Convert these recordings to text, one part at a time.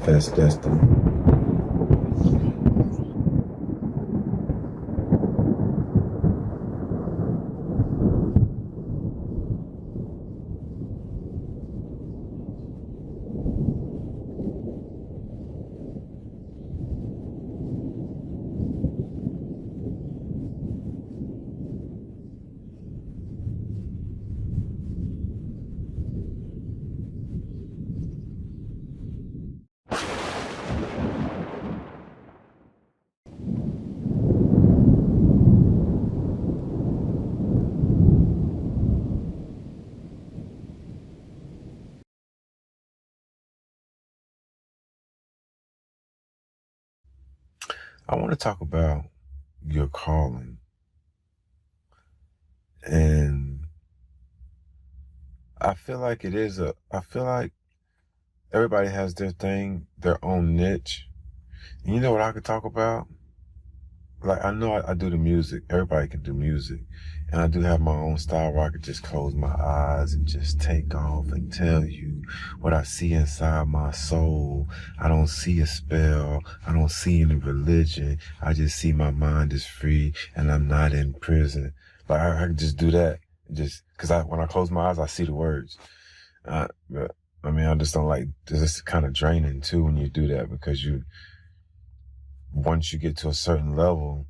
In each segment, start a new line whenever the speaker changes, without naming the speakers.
manifest destiny. I want to talk about your calling. And I feel like I feel like everybody has their thing, their own niche. And you know what I could talk about? Like, I know I do the music. Everybody can do music. And I do have my own style where I could just close my eyes and just take off and tell you what I see inside my soul. I don't see a spell. I don't see any religion. I just see my mind is free and I'm not in prison. Like, I can just do that. Just, cause when I close my eyes, I see the words. I just don't like, it's kind of draining too when you do that, because once you get to a certain level,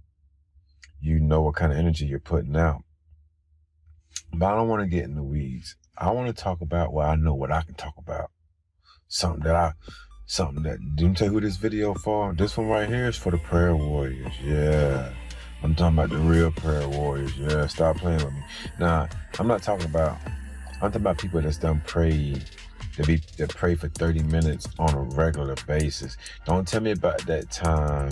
you know what kind of energy you're putting out. But I don't want to get in the weeds. I want to talk about what I know, what I can talk about. Something that, didn't you tell you who this video for? This one right here is for the prayer warriors. Yeah. I'm talking about the real prayer warriors. Yeah, stop playing with me. Nah, I'm talking about people that's done prayed. That pray for 30 minutes on a regular basis. Don't tell me about that time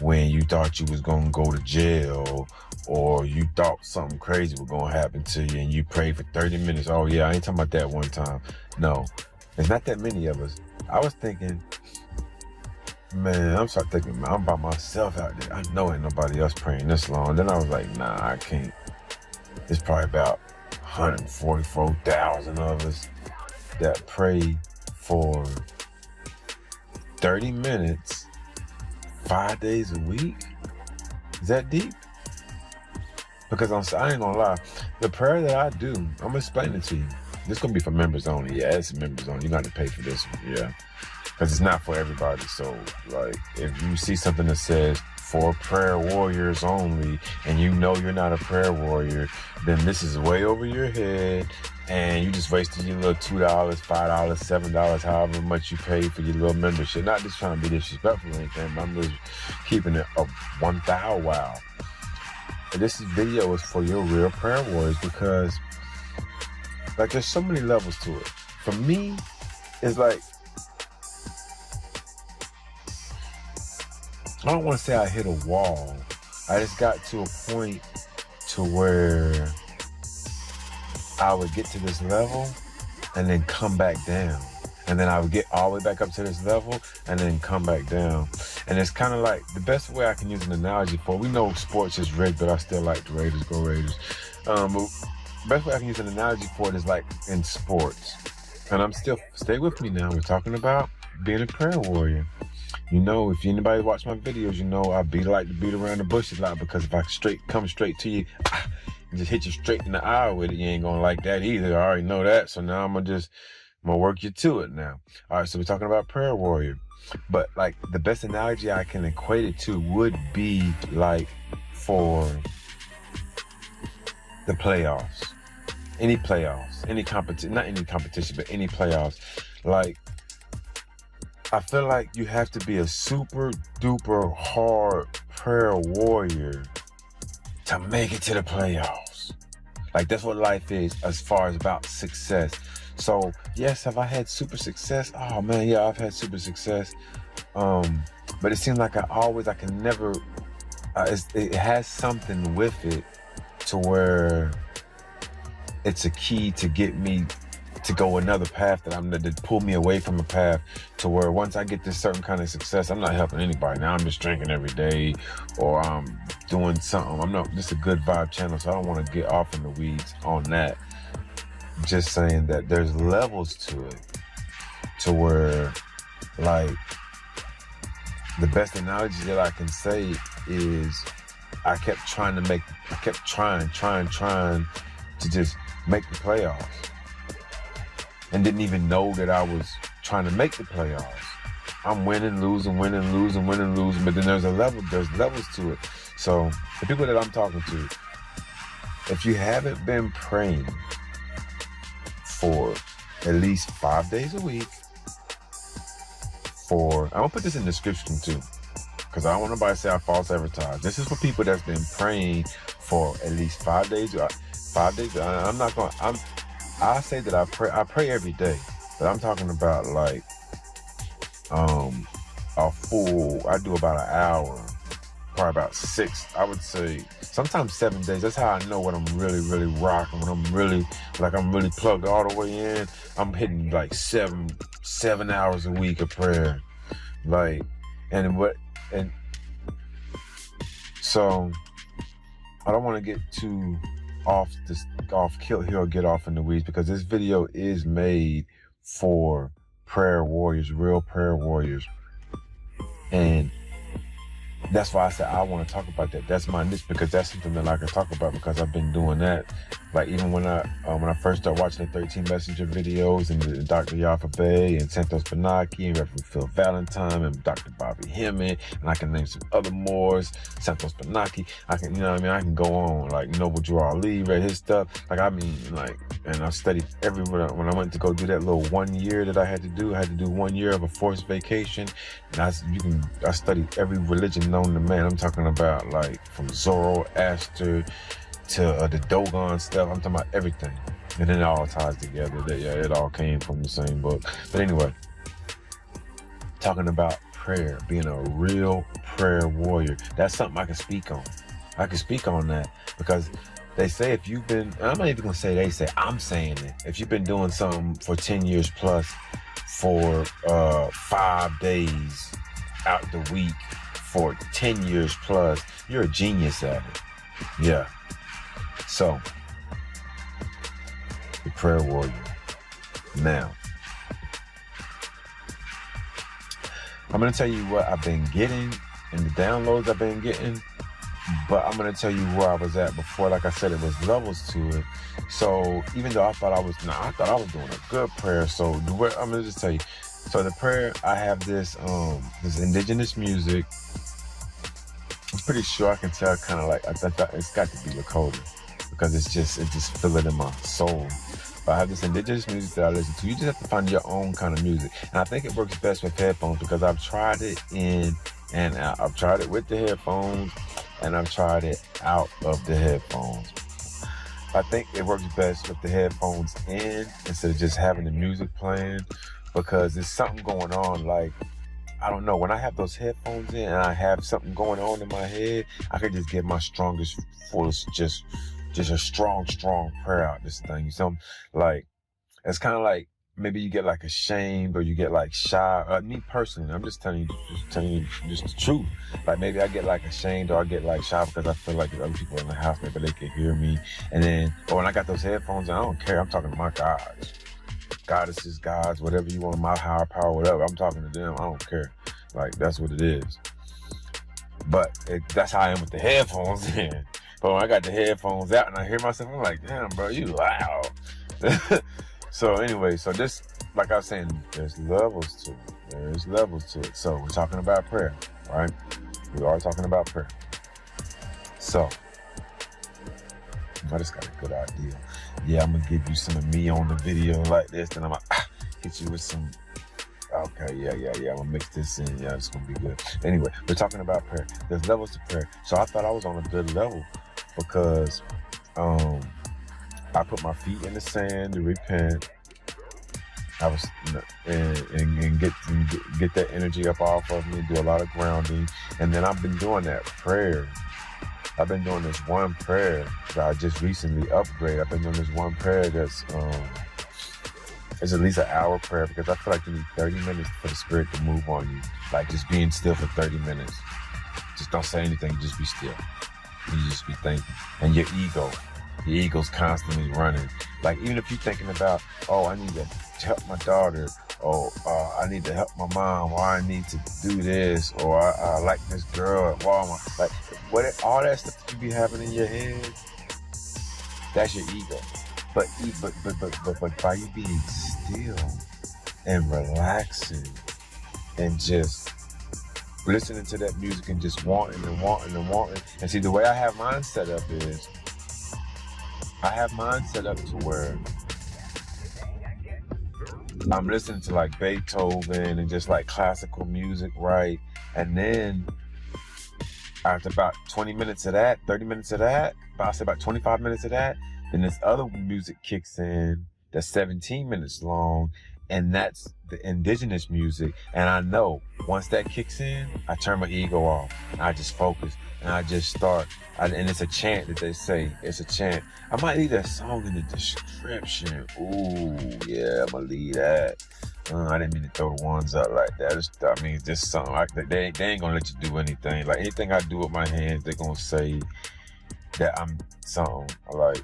when you thought you was gonna go to jail, or you thought something crazy was gonna happen to you and you prayed for 30 minutes. Oh yeah, I ain't talking about that one time. No, there's not that many of us. I was thinking, man, I'm by myself out there. I know ain't nobody else praying this long. Then I was like, nah, I can't. It's probably about 144,000 of us that pray for 30 minutes, 5 days a week. Is that deep? Because I ain't gonna lie, the prayer that I do, I'm gonna explain it to you. This gonna be for members only. Yeah, it's members only. You gotta pay for this one, yeah. Because it's not for everybody. So, like, if you see something that says for prayer warriors only, and you know you're not a prayer warrior, then this is way over your head, and you just wasted your little $2, $5, $7, however much you paid for your little membership. Not just trying to be disrespectful or anything, but I'm just keeping it a 1,000 wow. And this video is for your real prayer warriors, because, like, there's so many levels to it. For me, it's like, I don't want to say I hit a wall. I just got to a point to where I would get to this level and then come back down. And then I would get all the way back up to this level and then come back down. And it's kind of like, the best way I can use an analogy for it, we know sports is rigged, but I still like the Raiders, go Raiders. But best way I can use an analogy for it is like in sports. And stay with me now, we're talking about being a prayer warrior. You know, if anybody watch my videos, you know I like to beat around the bush a lot, because if I come straight to you and just hit you straight in the eye with it, you ain't gonna like that either. I already know that. So now I'm gonna work you to it now. All right, so we're talking about prayer warrior. But like, the best analogy I can equate it to would be like for the playoffs. Any playoffs, not any competition, but any playoffs. Like, I feel like you have to be a super duper hard prayer warrior to make it to the playoffs. Like, that's what life is as far as about success. So yes, have I had super success? Oh man, yeah, I've had super success. But it seems like it has something with it to where it's a key to get me to go another path that pull me away from a path, to where once I get this certain kind of success, I'm not helping anybody. Now I'm just drinking every day, or I'm doing something. I'm not just a good vibe channel, so I don't want to get off in the weeds on that. Just saying that there's levels to it, to where Like, the best analogy that I can say is I kept trying to just make the playoffs, and didn't even know that I was trying to make the playoffs. I'm winning, losing, but then there's levels to it. So the people that I'm talking to, if you haven't been praying for at least 5 days a week, I'm gonna put this in the description too, because I don't want nobody to say I false advertise. This is for people that's been praying for at least 5 days. 5 days. I say that I pray every day, but I'm talking about like I do about an hour, probably about 6, I would say, sometimes 7 days. That's how I know when I'm really, really rocking, when I'm really plugged all the way in. I'm hitting like 7 hours a week of prayer. Like, so I don't want to get too off kill here or get off in the weeds, because this video is made for prayer warriors, real prayer warriors. And that's why I said I want to talk about that. That's my niche, because that's something that I can talk about, because I've been doing that. Like, even when I first started watching the 13 Messenger videos, and Dr. Yafa Bey and Santos Benaki and Reverend Phil Valentine and Dr. Bobby Hemming, and I can name some other more, Santos Benaki. I can, you know what I mean? I can go on, like Noble Drew Ali, read his stuff. Like, I mean, like, and I studied everywhere. When I went to go do that little 1 year that I had to do 1 year of a forced vacation. And I studied every religion known to man. I'm talking about like from Zoroaster to the Dogon stuff. I'm talking about everything. And then it all ties together. It all came from the same book. But anyway, talking about prayer, being a real prayer warrior. That's something I can speak on. I can speak on that, because they say if you've been, I'm not even gonna say they say, I'm saying it. If you've been doing something for 10 years plus for 5 days out the week for 10 years plus, you're a genius at it. Yeah. So, the prayer warrior. Now, I'm going to tell you what I've been getting and the downloads I've been getting, but I'm going to tell you where I was at before. Like I said, it was levels to it. So even though I thought I was doing a good prayer. So I'm going to just tell you. So the prayer, I have this indigenous music. I'm pretty sure I can tell kind of like, I thought it's got to be Lakota, because it just feel it in my soul. But I have this indigenous music that I listen to. You just have to find your own kind of music. And I think it works best with headphones, because I've tried it in and out. I've tried it with the headphones, and I've tried it out of the headphones. I think it works best with the headphones in instead of just having the music playing, because there's something going on. Like, I don't know, when I have those headphones in and I have something going on in my head, I can just get my strongest, fullest, just a strong prayer out this thing. So, like, it's kind of like, maybe you get like ashamed or you get like shy. Me personally, I'm just telling you just the truth. Like, maybe I get like ashamed or I get like shy because I feel like there's other people in the house, maybe they can hear me. And then, or when I got those headphones in, I don't care. I'm talking to my gods, goddesses, gods, whatever you want, my higher power, whatever. I'm talking to them. I don't care. Like, that's what it is. But that's how I am with the headphones in. But when I got the headphones out and I hear myself, I'm like, damn, bro, you loud. So anyway, so this, like I was saying, there's levels to it. There's levels to it. So we're talking about prayer, right? We are talking about prayer. So I just got a good idea. Yeah, I'm gonna give you some of me on the video like this, then I'm gonna hit you with some. Okay, yeah. I'm gonna mix this in. Yeah, it's gonna be good. Anyway, we're talking about prayer. There's levels to prayer. So I thought I was on a good level because I put my feet in the sand to repent. I was and get that energy up off of me, do a lot of grounding, and then I've been doing that prayer. I've been doing this one prayer that I just recently upgraded. I've been doing this one prayer that's it's at least an hour prayer, because I feel like you need 30 minutes for the spirit to move on you. Like, just being still for 30 minutes. Just don't say anything, just be still. You just be thinking. And your ego. The ego's constantly running. Like, even if you're thinking about, oh, I need to help my daughter, or I need to help my mom, or I need to do this, or I like this girl at Walmart. Like, all that stuff that you be having in your head, that's your ego. But by you being still and relaxing and just listening to that music and just wanting. And see, the way I have mine set up is, I have mine set up to where I'm listening to like Beethoven and just like classical music, right? And then after about 20 minutes of that, 30 minutes of that, I'll say about 25 minutes of that, then this other music kicks in that's 17 minutes long, and that's the indigenous music. And I know once that kicks in, I turn my ego off. I just focus and I just start. And it's a chant that they say. It's a chant. I might leave that song in the description. Ooh, yeah, I'm gonna leave that. I didn't mean to throw the ones up like that. It's just something like that. They ain't gonna let you do anything. Like anything I do with my hands, they're gonna say that I'm something like.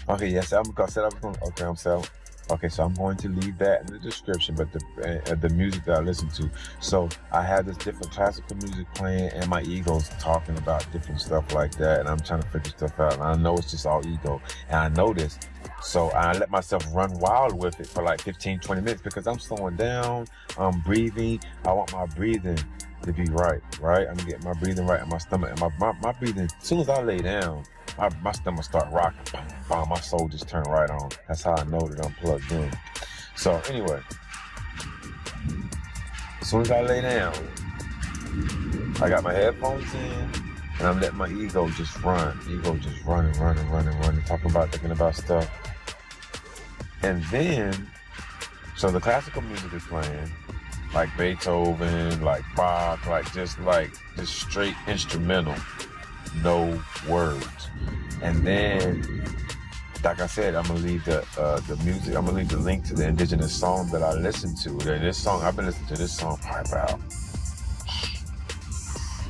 Okay, yes, I'm gonna set up. Okay, I'm set up. Okay, so I'm going to leave that in the description, but the music that I listen to. So I have this different classical music playing, and my ego's talking about different stuff like that, and I'm trying to figure stuff out. And I know it's just all ego, and I know this. So I let myself run wild with it for like 15, 20 minutes because I'm slowing down, I'm breathing. I want my breathing to be right? I'm gonna get my breathing right in my stomach, and my breathing, as soon as I lay down, my stomach start rocking, bam, bam, my soul just turned right on. That's how I know that I'm plugged in. So anyway, as soon as I lay down, I got my headphones in, and I'm letting my ego just run. Ego just running, thinking about stuff. And then, so the classical music is playing, like Beethoven, like Bach, just straight instrumental, no words. And then, like I said, I'm gonna leave the music. I'm gonna leave the link to the indigenous song that I listened to. This song, I've been listening to this song probably about,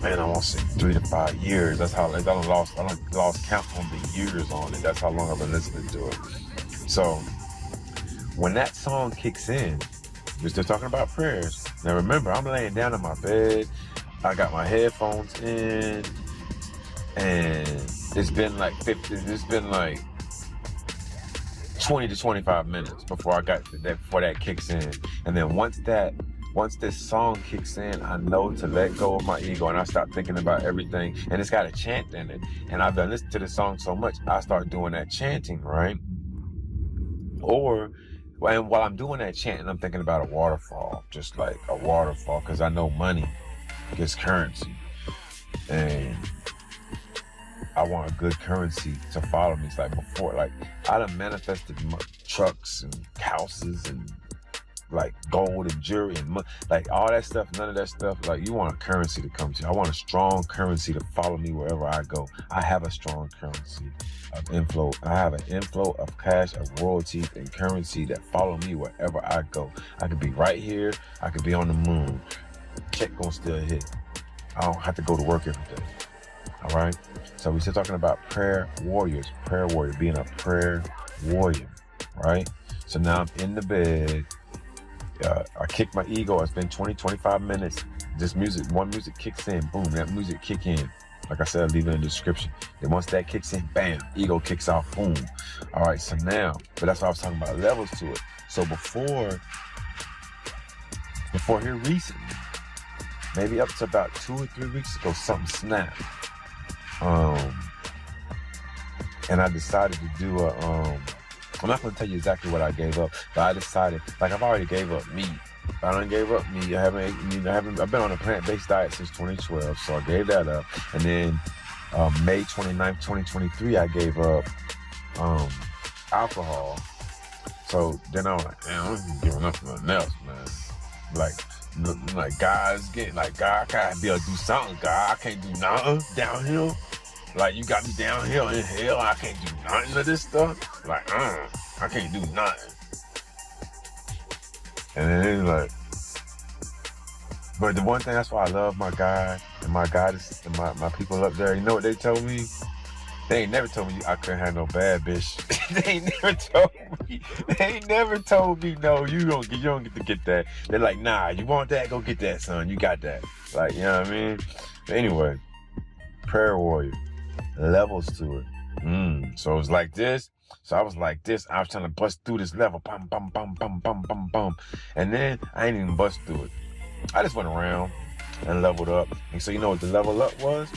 man, I won't say 3 to 5 years. That's how I don't lost count on the years on it. That's how long I've been listening to it. So when that song kicks in, we're still talking about prayers. Now remember, I'm laying down in my bed. I got my headphones in, and it's been like 20 to 25 minutes before I got to that, before that kicks in. And then once this song kicks in, I know to let go of my ego, and I start thinking about everything. And it's got a chant in it. And I've been listening to this song so much, I start doing that chanting, right? And while I'm doing that chanting, I'm thinking about a waterfall, just like a waterfall, because I know money gets currency. And I want a good currency to follow me. It's like before, like I done manifested trucks and houses and like gold and jewelry and like all that stuff, none of that stuff. Like you want a currency to come to you. I want a strong currency to follow me wherever I go. I have a strong currency of inflow. I have an inflow of cash, of royalties and currency that follow me wherever I go. I could be right here. I could be on the moon. Check gonna still hit. I don't have to go to work every day. All right. So we're still talking about prayer warrior, being a prayer warrior, right? So now I'm in the bed. I kick my ego. It's been 20, 25 minutes. This music, one music kicks in, boom, that music kick in. Like I said, I'll leave it in the description. Then once that kicks in, bam, ego kicks off, boom. All right, so now, but that's what I was talking about, levels to it. So before here recently, maybe up to about 2 or 3 weeks ago, something snapped. And I decided to do I'm not going to tell you exactly what I gave up, but I decided, like I've already gave up meat. I done gave up meat. I've been on a plant-based diet since 2012, so I gave that up. And then May 29th, 2023, I gave up alcohol. So then I was like, man, I'm giving up nothing else, man. Like God's getting, like God, I gotta be able to do something. God, I can't do nothing downhill. Like you got me downhill in hell, I can't do nothing of this stuff. Like, I can't do nothing. And then it's like, but the one thing, that's why I love my God and my goddess and my people up there. You know what they told me? They ain't never told me I couldn't have no bad bitch. They ain't never told me. They ain't never told me no. You don't get to get that. They're like, nah, you want that? Go get that, son. You got that. Like, you know what I mean? But anyway, prayer warrior, levels to it. So it was like this. So I was like this. I was trying to bust through this level. Bum, bum, bum, bum, bum, bum, bum. And then I ain't even bust through it. I just went around and leveled up. And so you know what the level up was?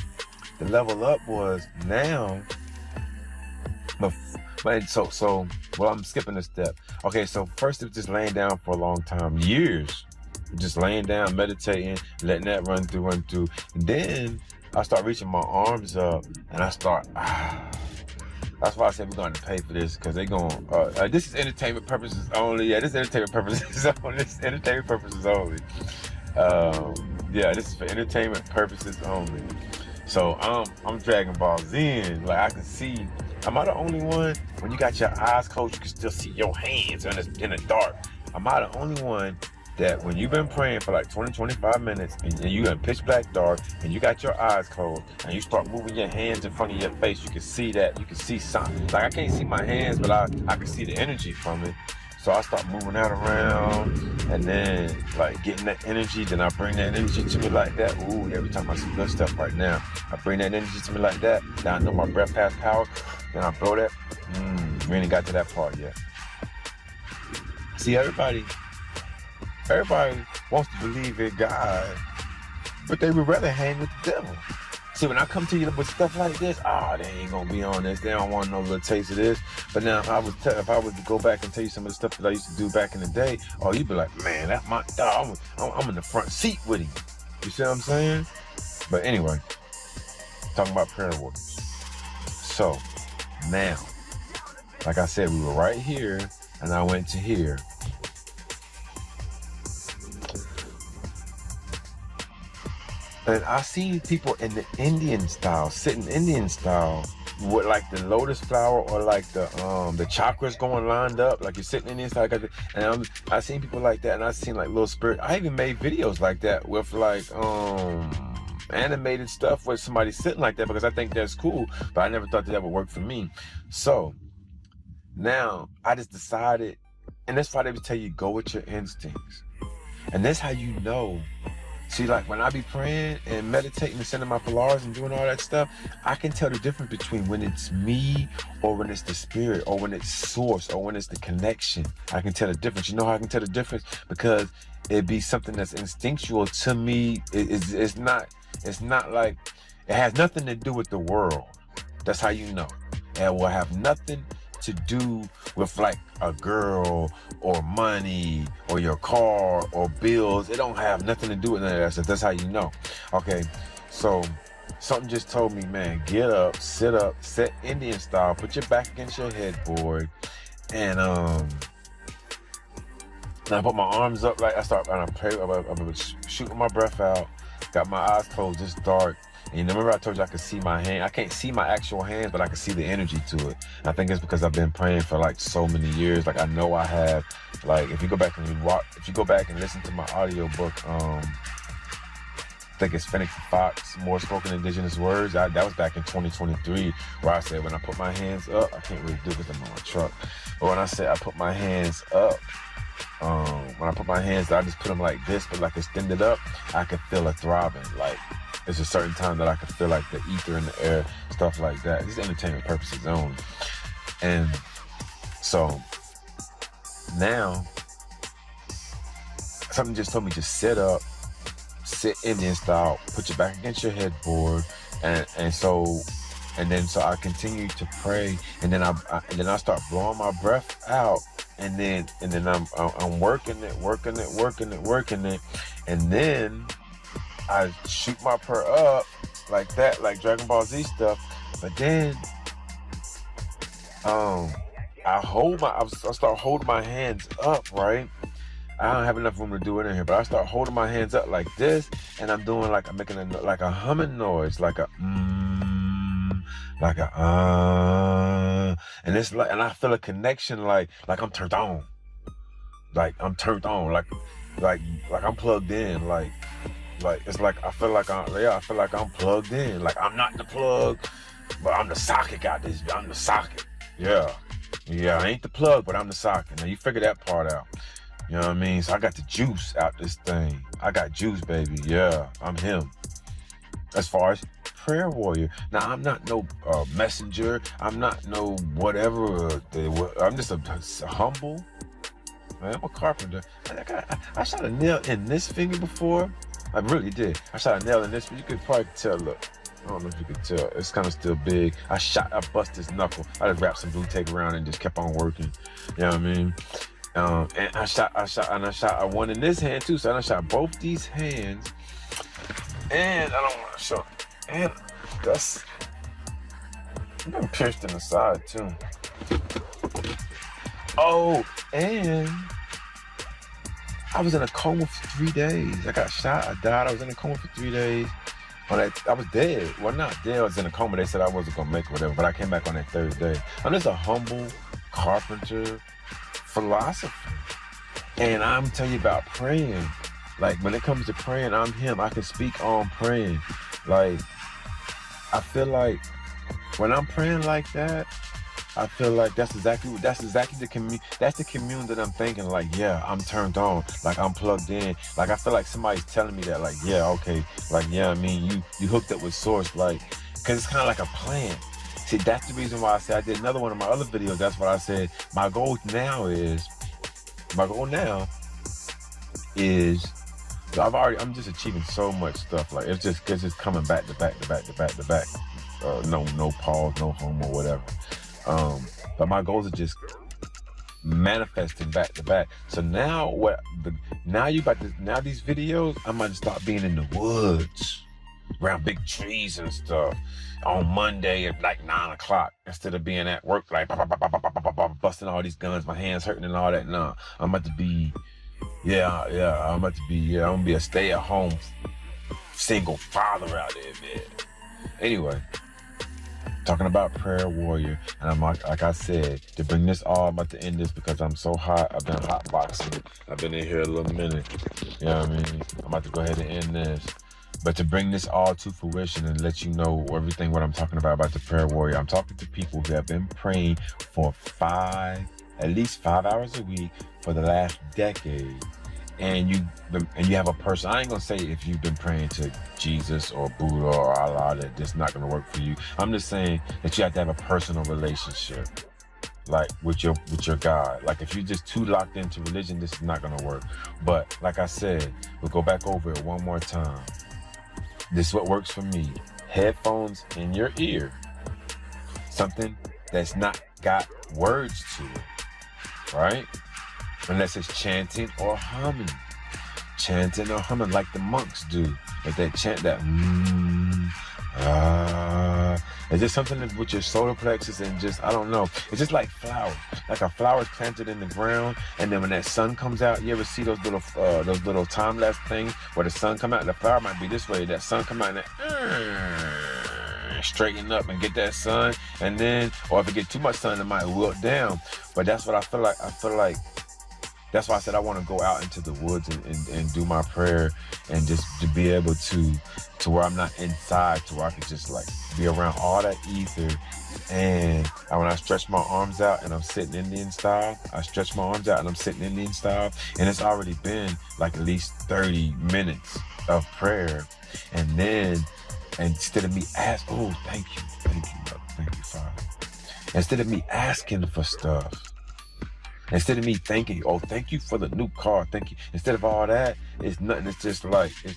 The level up was now, but well, I'm skipping a step. Okay, so first it was just laying down for a long time, years, just laying down, meditating, letting that run through. And then I start reaching my arms up, and I start. That's why I said we're going to pay for this, because they're going. This is entertainment purposes only. Yeah, this is entertainment purposes only. This is entertainment purposes only. Yeah, this is for entertainment purposes only. So I'm Dragon Ball Z, like I can see. Am I the only one? When you got your eyes closed, you can still see your hands in the dark. Am I the only one that when you've been praying for like 20-25 minutes and you in pitch black dark and you got your eyes closed and you start moving your hands in front of your face, you can see that. You can see something. Like I can't see my hands, but I can see the energy from it. So I start moving that around and then like getting that energy. Then I bring that energy to me like that. Ooh, yeah, we talking about some good stuff right now. I bring that energy to me like that. Then I know my breath has power. Then I blow that. We ain't got to that part yet. See, everybody wants to believe in God, but they would rather hang with the devil. See, when I come to you with stuff like this, they ain't gonna be on this. They don't want no little taste of this. But now, if I was to go back and tell you some of the stuff that I used to do back in the day, you'd be like, man, that's my dog. I'm in the front seat with him. You see what I'm saying? But anyway, talking about prayer warriors. So now, like I said, we were right here, and I went to here. And I see people in the Indian style, sitting Indian style, with like the lotus flower or like the chakras going lined up, like you're sitting Indian style. And I seen people like that, and I seen like little spirit. I even made videos like that with like animated stuff with somebody sitting like that because I think that's cool. But I never thought that would work for me. So now I just decided, and that's why they would tell you go with your instincts, and that's how you know. See, like when I be praying and meditating and sending my Polaris and doing all that stuff, I can tell the difference between when it's me or when it's the spirit or when it's source or when it's the connection. I can tell the difference. You know how I can tell the difference? Because it'd be something that's instinctual to me. It's not like, it has nothing to do with the world. That's how you know. It will have nothing to do with like a girl or money or your car or bills. It don't have nothing to do with none of that stuff. That's how you know. Okay, so something just told me, man, get up, sit Indian style, put your back against your headboard, and I put my arms up, like I pray, I'm shooting my breath out, got my eyes closed, just dark. And remember I told you I could see my hand. I can't see my actual hands, but I can see the energy to it. And I think it's because I've been praying for like so many years. Like I know I have. Like if you go back and listen to my audio book, I think it's Phoenix Fox, More Spoken Indigenous Words. That was back in 2023, where I said when I put my hands up, I can't really do this, I'm on my truck. But when I said I put my hands up, when I put my hands, I just put them like this, but like extended up, I could feel a throbbing. Like it's a certain time that I could feel like the ether in the air, stuff like that. These entertainment purposes only. And so now, something just told me just sit up, sit Indian style, put your back against your headboard, and so I continue to pray, and then I start blowing my breath out, and then I'm working it, and then I shoot my prayer up like that, like Dragon Ball Z stuff. But then I start holding my hands up, right? I don't have enough room to do it in here, but I start holding my hands up like this, and I'm doing like I'm making a humming noise, like a and it's like, and I feel a connection, like I'm turned on, like I'm plugged in, like it's like I feel like I'm plugged in, like I'm not the plug, But I'm the socket, got this. I'm the socket. Yeah. Yeah, I ain't the plug, but I'm the socket. Now you figure that part out. You know what I mean? So I got the juice out this thing. I got juice, baby. Yeah, I'm him. As far as prayer warrior. Now, I'm not no messenger. I'm not no whatever. I'm just a humble. Man, I'm a carpenter. I shot a nail in this finger before. I really did. I shot a nail in this. You could probably tell. Look, I don't know if you could tell. It's kind of still big. I bust his knuckle. I just wrapped some blue tape around and just kept on working. You know what I mean? And I shot one in this hand too. So I shot both these hands. And I don't want to show. And that's I've been pierced in the side too. Oh, and I was in a coma for 3 days. I got shot. I died. I was in a coma for 3 days. I was dead. Well, not dead. I was in a coma. They said I wasn't gonna make it, whatever. But I came back on that third day. I'm just a humble carpenter, philosopher, and I'm telling you about praying. Like, when it comes to praying, I'm him. I can speak on praying. Like, I feel like when I'm praying like that, I feel like that's exactly the commune. That's the commune that I'm thinking. Like, yeah, I'm turned on. Like, I'm plugged in. Like, I feel like somebody's telling me that. Like, yeah, okay. Like, yeah, I mean, you hooked up with source. Like, cause it's kind of like a plan. See, that's the reason why I said I did another one of my other videos. That's what I said. My goal now is. I'm just achieving so much stuff. Like, it's just coming back to back. No pause, no homo, whatever. But my goals are just manifesting back to back. So now these videos, I'm gonna start being in the woods around big trees and stuff on Monday at like 9 o'clock instead of being at work like busting all these guns, my hands hurting and all that. No, I'm about to be I'm gonna be a stay-at-home single father out there, man. Anyway, talking about prayer warrior, and I'm like I said, to bring this all, I'm about to end this because I'm so hot. I've been hotboxing. I've been in here a little minute. You know what I mean? I'm about to go ahead and end this. But to bring this all to fruition and let you know everything what I'm talking about the prayer warrior, I'm talking to people who have been praying for at least 5 hours a week for the last decade. And you have a person. I ain't gonna say if you've been praying to Jesus or Buddha or Allah that this not gonna work for you. I'm just saying that you have to have a personal relationship, like with your God. Like, if you're just too locked into religion, this is not gonna work. But like I said, we'll go back over it one more time. This is what works for me. Headphones in your ear. Something that's not got words to it, right? Unless it's chanting or humming. Chanting or humming like the monks do. If they chant that, it's just something with your solar plexus and just, I don't know. It's just like flowers. Like a flower's planted in the ground, and then when that sun comes out, you ever see those little time-lapse things where the sun come out and the flower might be this way, that sun come out and straighten up and get that sun, and then, or if it get too much sun, it might wilt down. But that's what I feel like. That's why I said I want to go out into the woods and do my prayer, and just to be able to where I'm not inside, to where I can just like be around all that ether. And when I stretch my arms out and I'm sitting Indian style, and it's already been like at least 30 minutes of prayer. And then instead of me thank you, Father. Instead of me asking for stuff, instead of me thanking, thank you for the new car, thank you. Instead of all that, it's nothing. It's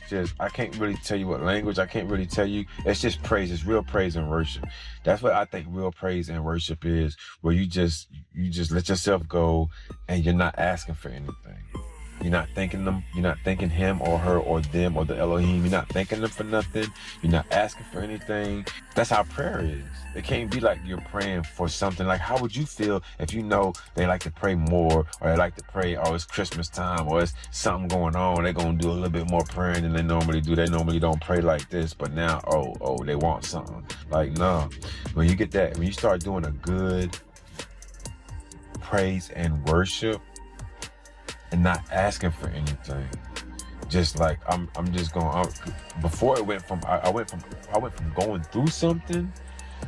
just, I can't really tell you what language. I can't really tell you. It's just praise. It's real praise and worship. That's what I think real praise and worship is, where you just let yourself go and you're not asking for anything. You're not thanking them. You're not thanking him or her or them or the Elohim. You're not thanking them for nothing. You're not asking for anything. That's how prayer is. It can't be like you're praying for something. Like, how would you feel if you know they like to pray more, or they like to pray, it's Christmas time, or it's something going on, they're going to do a little bit more praying than they normally do. They normally don't pray like this, but now, they want something. Like, no. When you get that, when you start doing a good praise and worship, and not asking for anything, just like before it went from I went from going through something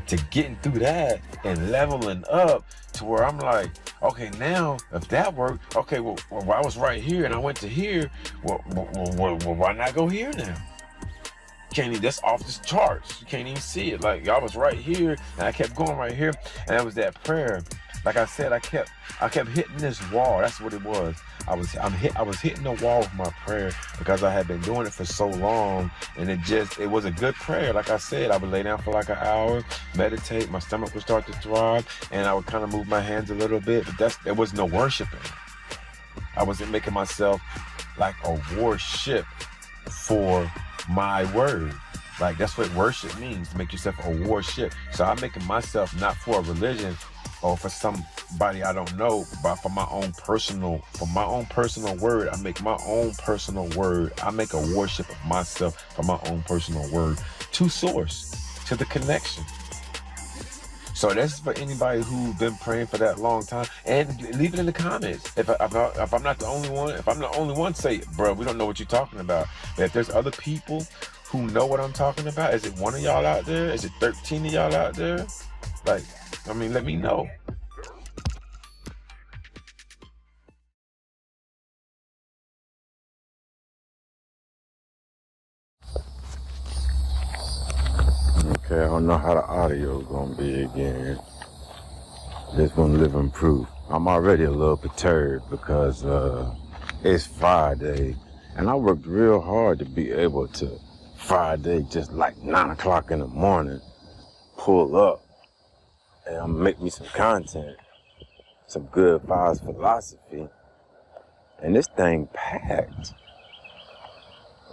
to getting through that and leveling up to where I'm like, okay, now if that worked, okay, well I was right here and I went to here, well why not go here now? Can't even, that's off the charts. You can't even see it. Like, I was right here and I kept going right here, and that was that prayer. Like I said, I kept hitting this wall. That's what it was. I was hitting the wall with my prayer because I had been doing it for so long, and it was a good prayer. Like I said, I would lay down for like an hour, meditate, my stomach would start to throb, and I would kind of move my hands a little bit, but there was no worshiping. I wasn't making myself like a worship for my word. Like, that's what worship means, to make yourself a worship. So I'm making myself not for a religion or for somebody I don't know, but for my own personal word. I make my own personal word. I make a worship of myself for my own personal word to source, to the connection. So that's for anybody who's been praying for that long time. And leave it in the comments. If I'm not the only one, if I'm the only one, say, bro, we don't know what you're talking about. But if there's other people who know what I'm talking about, is it one of y'all out there? Is it 13 of y'all out there? Like, I mean, let me know. Okay, I don't know how the audio is gonna be again. This one living proof. I'm already a little perturbed because it's Friday, and I worked real hard to be able to Friday, just like 9 o'clock in the morning, pull up and make me some content, some good vibes philosophy, and this thing packed,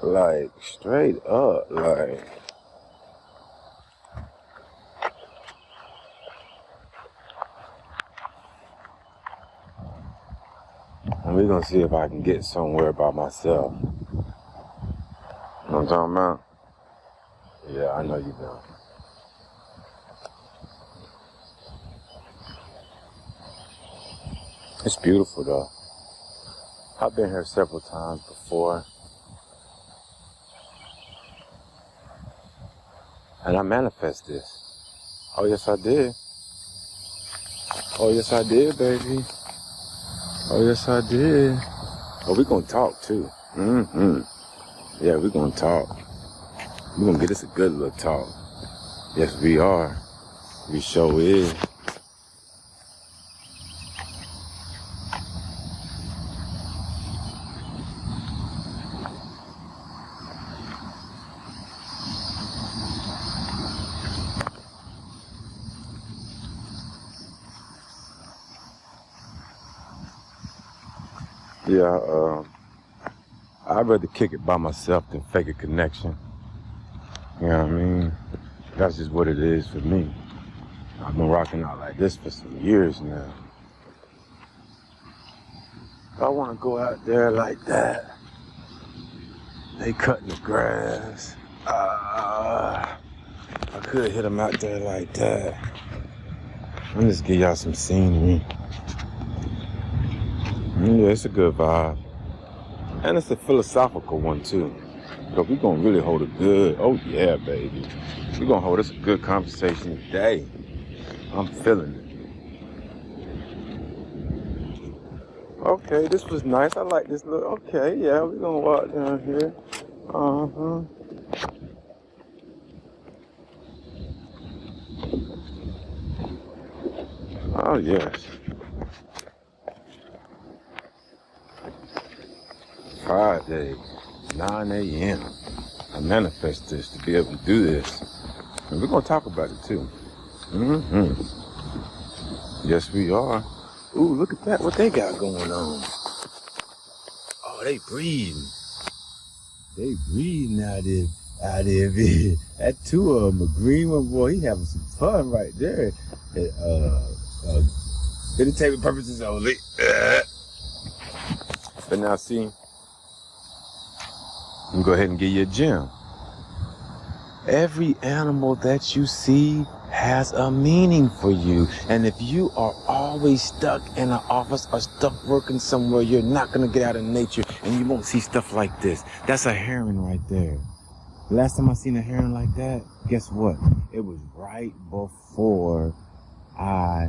like straight up, like. And we're gonna see if I can get somewhere by myself. You know what I'm talking about? Yeah, I know you don't. It's beautiful though. I've been here several times before. And I manifest this. Oh yes I did. Oh yes I did, baby. Oh, yes, I did. Oh, we're going to talk, too. Yeah, we're going to talk. We're going to get us a good little talk. Yes, we are. We sure is. Yeah, I'd rather kick it by myself than fake a connection. You know what I mean? That's just what it is for me. I've been rocking out like this for some years now. I want to go out there like that. They cutting the grass. I could hit them out there like that. Let me just give y'all some scenery. Yeah, it's a good vibe. And it's a philosophical one, too. Because we're going to really hold a good, oh yeah, baby. We're going to hold us a good conversation today. I'm feeling it. Okay, this was nice. I like this look. Okay, yeah, we're going to walk down here. Oh, yes. Friday, 9 a.m. I manifest this to be able to do this. And we're going to talk about it too. Yes, we are. Ooh, look at that. What they got going on. Oh, they breeding. They breeding out there. That two of them, a green one, boy, he having some fun right there. Entertainment purposes only. But now see, I'm gonna go ahead and give you a gem. Every animal that you see has a meaning for you. And if you are always stuck in an office or stuck working somewhere, you're not gonna get out in nature and you won't see stuff like this. That's a heron right there. The last time I seen a heron like that, guess what? It was right before I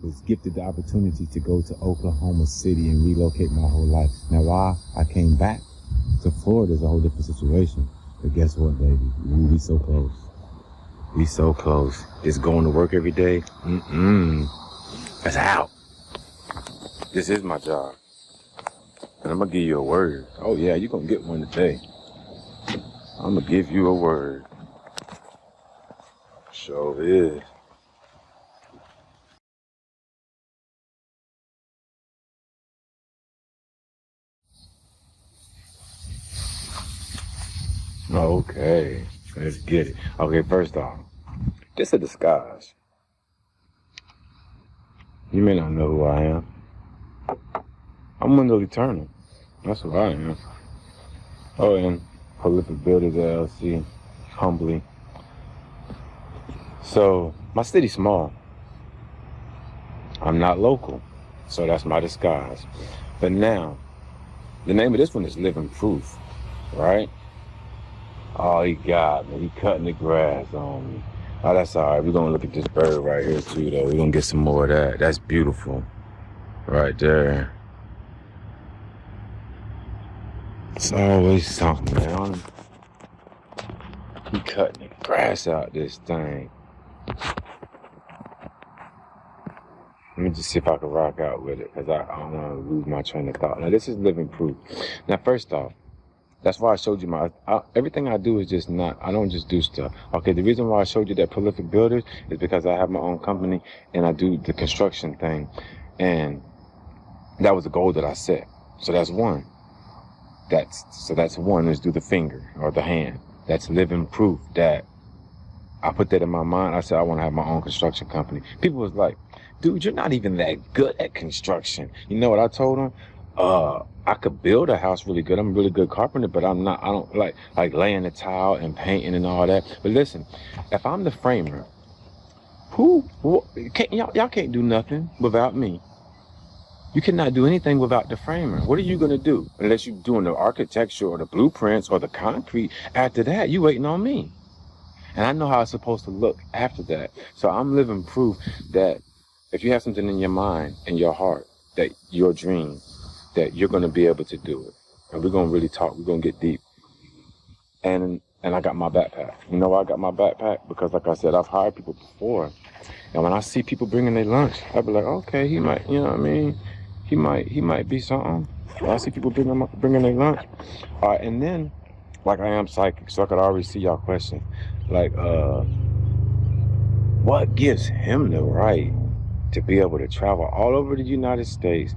was gifted the opportunity to go to Oklahoma City and relocate my whole life. Now, why I came back to Florida is a whole different situation. But guess what, baby? We so close. We so close. It's going to work every day. That's out. This is my job. And I'm going to give you a word. Oh, yeah, you're going to get one today. I'm going to give you a word. Sure is. Okay, let's get it. Okay, first off, this a disguise. You may not know who I am. I'm Wendell Eternal. That's who I am. Oh, and Prolific Builders LLC, humbly. So, my city's small. I'm not local, so that's my disguise. But now, the name of this one is Living Proof, right? Oh, he got me. He cutting the grass on me. Oh, that's all right. We're going to look at this bird right here, too, though. We're going to get some more of that. That's beautiful. Right there. It's always something, man. He cutting the grass out this thing. Let me just see if I can rock out with it, because I don't want to lose my train of thought. Now, this is Living Proof. Now, first off, that's why I showed you everything I do is just not, I don't just do stuff. Okay, the reason why I showed you that Prolific Builders is because I have my own company and I do the construction thing. And that was a goal that I set. So that's one. That's one, is do the finger or the hand. That's living proof that I put that in my mind. I said, I want to have my own construction company. People was like, dude, you're not even that good at construction. You know what I told them? I could build a house really good. I'm a really good carpenter, but I don't like laying the tile and painting and all that. But listen, if I'm the framer, y'all can't do nothing without me. You cannot do anything without the framer. What are you going to do? Unless you're doing the architecture or the blueprints or the concrete. After that, you waiting on me. And I know how it's supposed to look after that. So I'm living proof that if you have something in your mind, in your heart, that your dream, that you're going to be able to do it. And we're going to really talk. We're going to get deep. And I got my backpack. You know why I got my backpack? Because like I said, I've hired people before. And when I see people bringing their lunch, I'll be like, okay, he might, you know what I mean? He might be something. When I see people bringing their lunch. And then, like I am psychic, so I could already see y'all questions. Like, what gives him the right to be able to travel all over the United States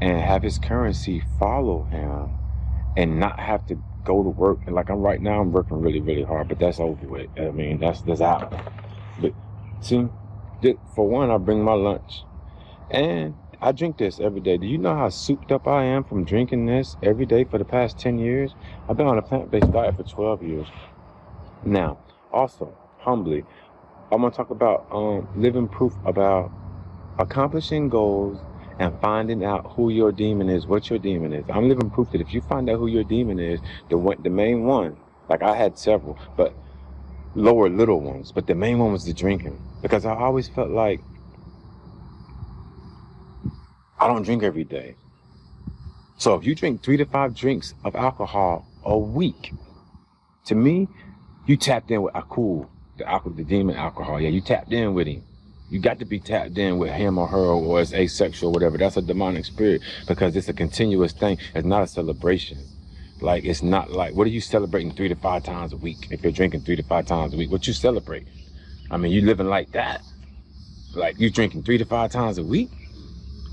and have his currency follow him and not have to go to work? And like right now, I'm working really, really hard, but that's over with. I mean, that's out. But see, for one, I bring my lunch and I drink this every day. Do you know how souped up I am from drinking this every day for the past 10 years? I've been on a plant-based diet for 12 years. Now, also, humbly, I'm going to talk about living proof about accomplishing goals and finding out who your demon is, what your demon is. I'm living proof that if you find out who your demon is, the main one, like I had several, but lower little ones, but the main one was the drinking. Because I always felt like I don't drink every day. So if you drink 3 to 5 drinks of alcohol a week, to me, you tapped in with Akul, the demon alcohol. Yeah, you tapped in with him. You got to be tapped in with him or her, or it's asexual, whatever. That's a demonic spirit, because it's a continuous thing. It's not a celebration. Like, it's not like, what are you celebrating 3 to 5 times a week? If you're drinking 3 to 5 times a week, what you celebrating? I mean, you living like that. Like, you drinking 3 to 5 times a week?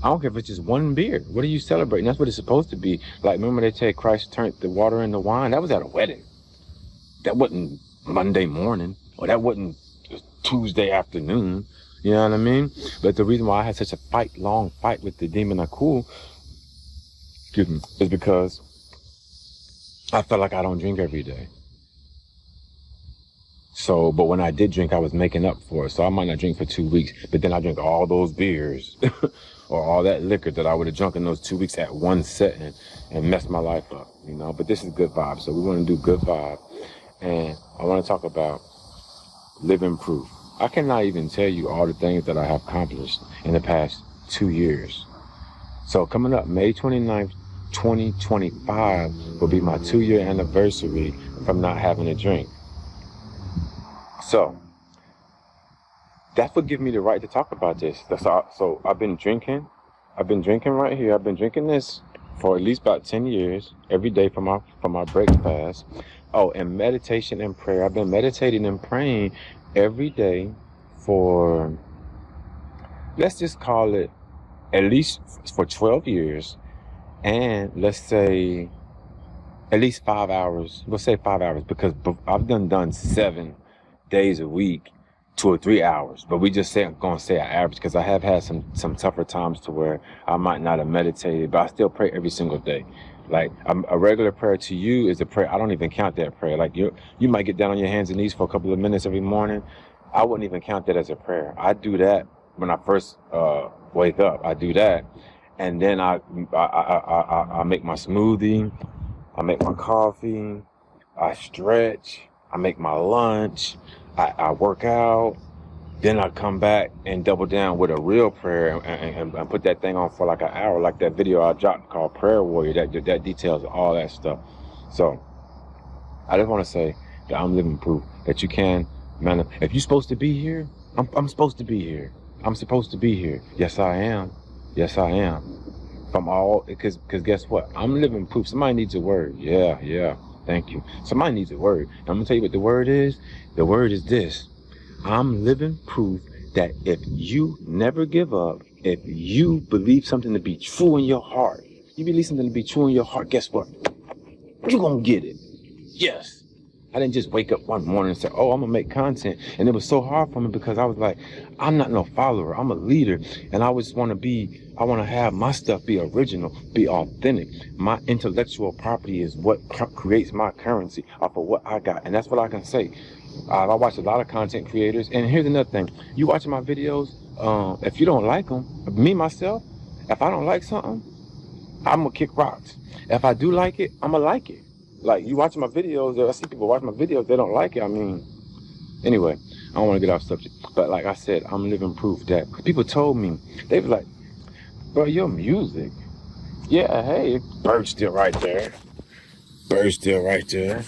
I don't care if it's just one beer. What are you celebrating? That's what it's supposed to be. Like, remember they say Christ turned the water into wine? That was at a wedding. That wasn't Monday morning, or that wasn't Tuesday afternoon. You know what I mean? But the reason why I had such a long fight with the demon Akul, excuse me, is because I felt like I don't drink every day. So, but when I did drink, I was making up for it. So I might not drink for 2 weeks, but then I drink all those beers or all that liquor that I would have drunk in those 2 weeks at one setting and messed my life up, you know. But this is good vibes, so we want to do good vibe. And I want to talk about living proof. I cannot even tell you all the things that I have accomplished in the past 2 years. So coming up May 29th, 2025 will be my 2-year anniversary from not having a drink. So that would give me the right to talk about this. So I've been drinking right here. I've been drinking this for at least about 10 years, every day for my break fast. Oh, and meditation and prayer. I've been meditating and praying every day for, let's just call it, at least for 12 years. And let's say at least 5 hours. We'll say 5 hours, because I've done 7 days a week, 2 or 3 hours. But we just gonna say an average, because I have had some tougher times to where I might not have meditated, but I still pray every single day. Like a regular prayer to you is a prayer. I don't even count that prayer. Like you might get down on your hands and knees for a couple of minutes every morning. I wouldn't even count that as a prayer. I do that when I first wake up. I do that, and then I make my smoothie, I make my coffee, I stretch, I make my lunch, I work out, then I come back and double down with a real prayer and put that thing on for like an hour, like that video I dropped called Prayer Warrior, that details all that stuff. So I just want to say that I'm living proof that you can, man. If you're supposed to be here, I'm supposed to be here. I'm supposed to be here. Yes, I am. Yes, I am. Because guess what? I'm living proof. Somebody needs a word. Yeah. Thank you. Somebody needs a word. And I'm going to tell you what the word is. The word is this. I'm living proof that if you never give up, if you believe something to be true in your heart, guess what? You're going to get it. Yes. I didn't just wake up one morning and say, oh, I'm going to make content. And it was so hard for me because I was like, I'm not no follower. I'm a leader. And I just want to have my stuff be original, be authentic. My intellectual property is what creates my currency off of what I got. And that's what I can say. I watch a lot of content creators. And here's another thing. You watching my videos, if you don't like them, me, myself, if I don't like something, I'm going to kick rocks. If I do like it, I'm going to like it. Like, you watching my videos, I see people watch my videos, they don't like it. I mean, anyway, I don't want to get off subject. But like I said, I'm living proof that people told me, they was like, bro, your music. Yeah, hey, bird's still right there. Bird's still right there.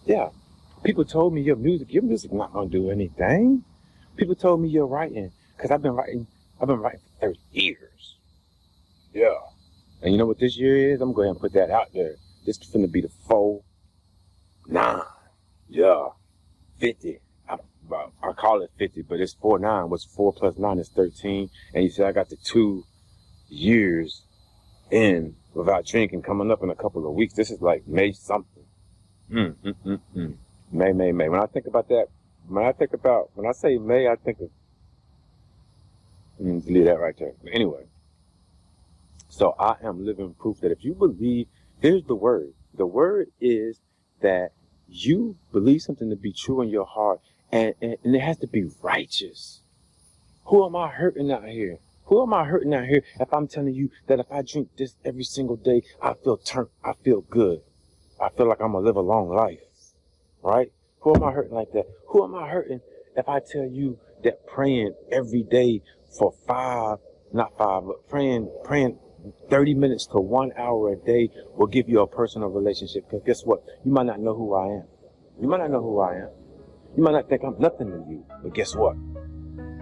Yeah, people told me your music not going to do anything. People told me your writing, because I've been writing for 30 years. Yeah. And you know what this year is? I'm going to go ahead and put that out there. This is going to be the 4-9. Yeah. 50. I call it 50, but it's 4-9. What's 4 plus 9 is 13. And you said I got the 2 years in without drinking coming up in a couple of weeks. This is like May something. May. When I think about that, when I say May, I think of, leave that right there. But anyway, so I am living proof that if you believe, here's the word. The word is that you believe something to be true in your heart, and it has to be righteous. Who am I hurting out here? If I'm telling you that if I drink this every single day, I feel good. I feel like I'm going to live a long life, right? Who am I hurting like that? Who am I hurting if I tell you that praying every day for praying 30 minutes to 1 hour a day will give you a personal relationship? Because guess what? You might not know who I am. You might not think I'm nothing to you. But guess what?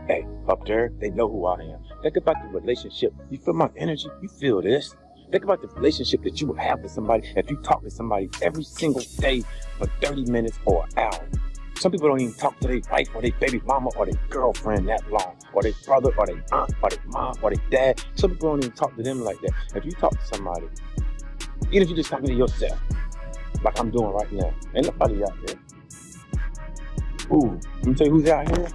Hey, up there, they know who I am. Think about the relationship. You feel my energy? You feel this? Think about the relationship that you would have with somebody if you talk to somebody every single day for 30 minutes or an hour. Some people don't even talk to their wife or their baby mama or their girlfriend that long, or their brother or their aunt or their mom or their dad. Some people don't even talk to them like that. If you talk to somebody, even if you're just talking to yourself, like I'm doing right now, ain't nobody out here. Ooh, let me tell you who's out here.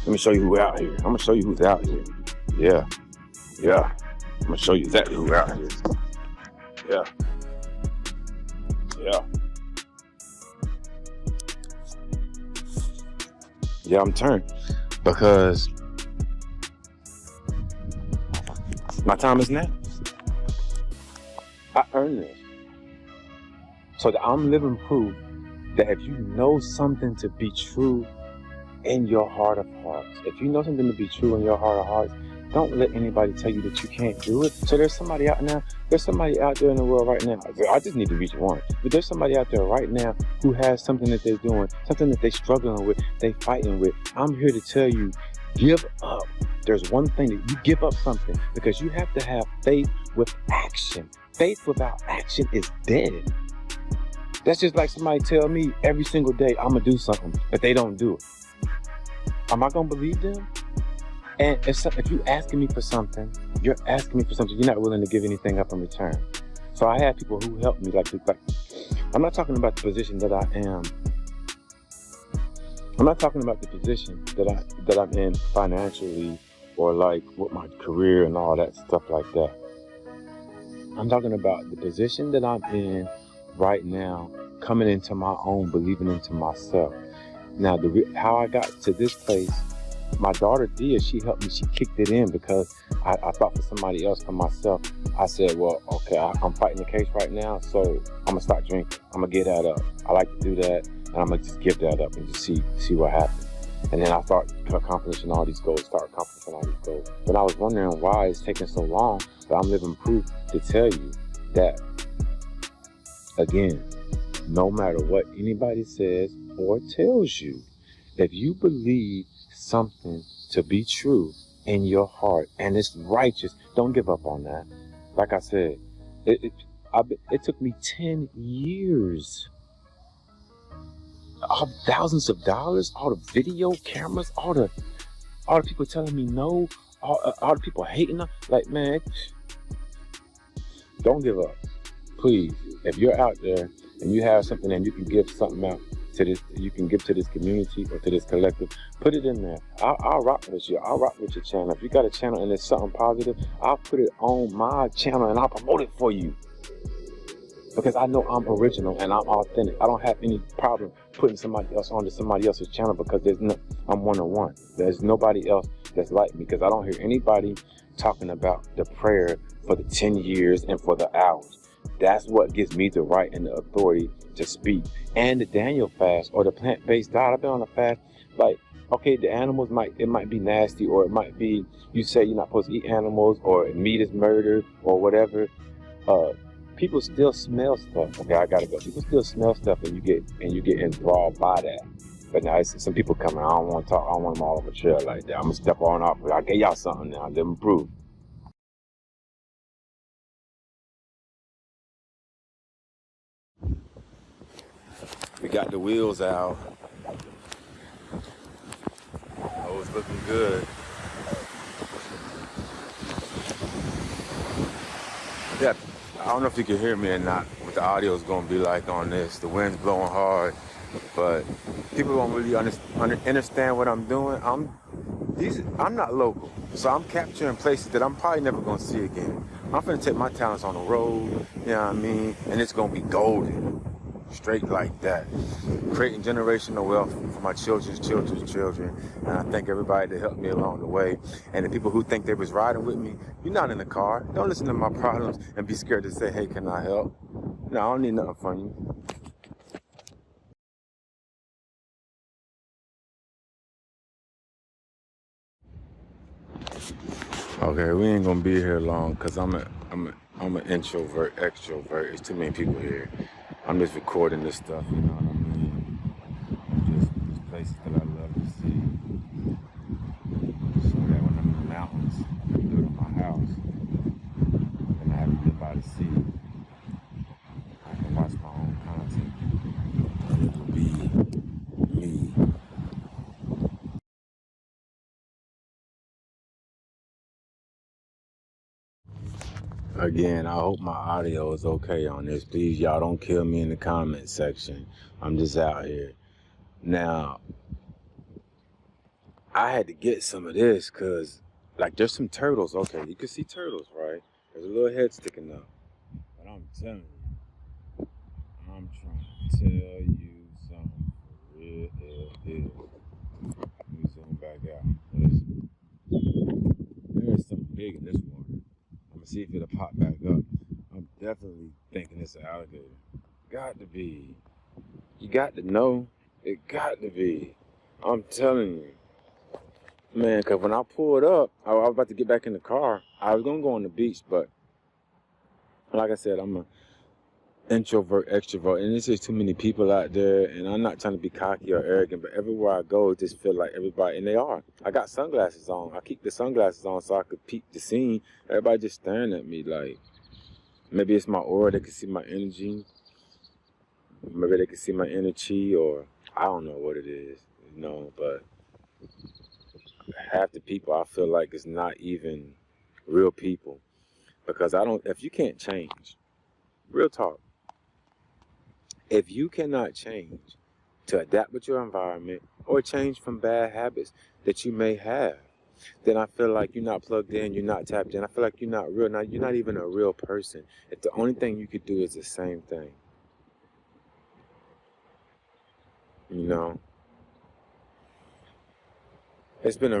Let me show you who's out here. I'm going to show you who's out here. Yeah. I'm going to show you exactly who's out here. Yeah. Yeah, I'm turned because My time is now. I earned this. So that I'm living proof that if you know something to be true in your heart of hearts, if you know something to be true in your heart of hearts, don't let anybody tell you that you can't do it. So there's somebody out there in the world right now. I just need to reach one. But there's somebody out there right now who has something that they're doing, something that they're struggling with, they fighting with. I'm here to tell you, give up. There's one thing that you give up something, because you have to have faith with action. Faith without action is dead. That's just like somebody tell me every single day, I'm gonna do something, but they don't do it. Am I gonna believe them? And if you're asking me for something, you're not willing to give anything up in return. So I have people who help me, like I'm not talking about the position that I am. I'm not talking about the position that I'm in financially, or like with my career and all that stuff like that. I'm talking about the position that I'm in right now, coming into my own, believing into myself. Now, how I got to this place, my daughter Dia, she helped me. She kicked it in because I thought for somebody else, for myself. I said, well, okay, I'm fighting the case right now, so I'm gonna start drinking. I'm gonna get that up. I like to do that, and I'm gonna just give that up and just see what happens. And then I start accomplishing all these goals. But I was wondering why it's taking so long. But I'm living proof to tell you that, again, no matter what anybody says or tells you, if you believe something to be true in your heart and it's righteous, don't give up on that. Like I said, it took me 10 years, all thousands of dollars, all the video cameras, all the people telling me no, all the people hating. Like, man, don't give up, please. If you're out there and you have something and you can give something out to this, you can give to this community or to this collective, put it in there. I'll rock with you. I'll rock with your channel. If you got a channel and it's something positive, I'll put it on my channel and I'll promote it for you. Because I know I'm original and I'm authentic. I don't have any problem putting somebody else onto somebody else's channel, because I'm one-on-one. There's nobody else that's like me, because I don't hear anybody talking about the prayer for the 10 years and for the hours. That's what gives me the right and the authority to speak. And the Daniel fast, or the plant-based diet. I've been on a fast. Like, okay, the animals might be nasty, or it might be, you say you're not supposed to eat animals, or meat is murder, or whatever. People still smell stuff. Okay, I gotta go. People still smell stuff, and you get enthralled by that. But now some people coming. I don't want to talk. I don't want them all over the trail like that. I'm gonna step on off. I gave y'all something now. Let them prove. We got the wheels out. Oh, it's looking good. Yeah, I don't know if you can hear me or not. What the audio is gonna be like on this. The wind's blowing hard, but people don't really understand what I'm doing. I'm not local, so I'm capturing places that I'm probably never gonna see again. I'm finna take my talents on the road, you know what I mean? And it's gonna be golden, straight like that. Creating generational wealth for my children's children. And I thank everybody that helped me along the way. And the people who think they was riding with me, you're not in the car. Don't listen to my problems and be scared to say, hey, can I help? No, I don't need nothing from you. Okay, we ain't gonna be here long, because I'm an introvert, extrovert. There's too many people here. I'm just recording this stuff, you know what I mean? Just places that I love to see. So that when I'm in the mountains, I can do it in my house. And I have to live by the sea. I can watch my own content. And it will be me. Again, I hope my audio is okay on this. Please, y'all don't kill me in the comment section. I'm just out here. Now, I had to get some of this because, like, there's some turtles. Okay, you can see turtles, right? There's a little head sticking up. But I'm telling you, I'm trying to tell you something for real. Let me zoom back out. There's something big in this water. gonna see if it'll pop back up. I'm definitely thinking it's an alligator. Got to be. You got to know. It got to be. I'm telling you. Man, because when I pulled up, I was about to get back in the car. I was going to go on the beach, but like I said, I'm an introvert, extrovert, and there's just too many people out there, and I'm not trying to be cocky or arrogant, but everywhere I go, it just feel like everybody, and they are. I got sunglasses on. I keep the sunglasses on so I could peek the scene. Everybody just staring at me like, maybe it's my aura, they can see my energy. Maybe they can see my energy, or I don't know what it is, you know, but half the people I feel like is not even real people, because if you can't change, real talk, if you cannot change to adapt with your environment or change from bad habits that you may have, then I feel like you're not plugged in, you're not tapped in. I feel like you're not real. Now, you're not even a real person. If the only thing you could do is the same thing, you know, it's been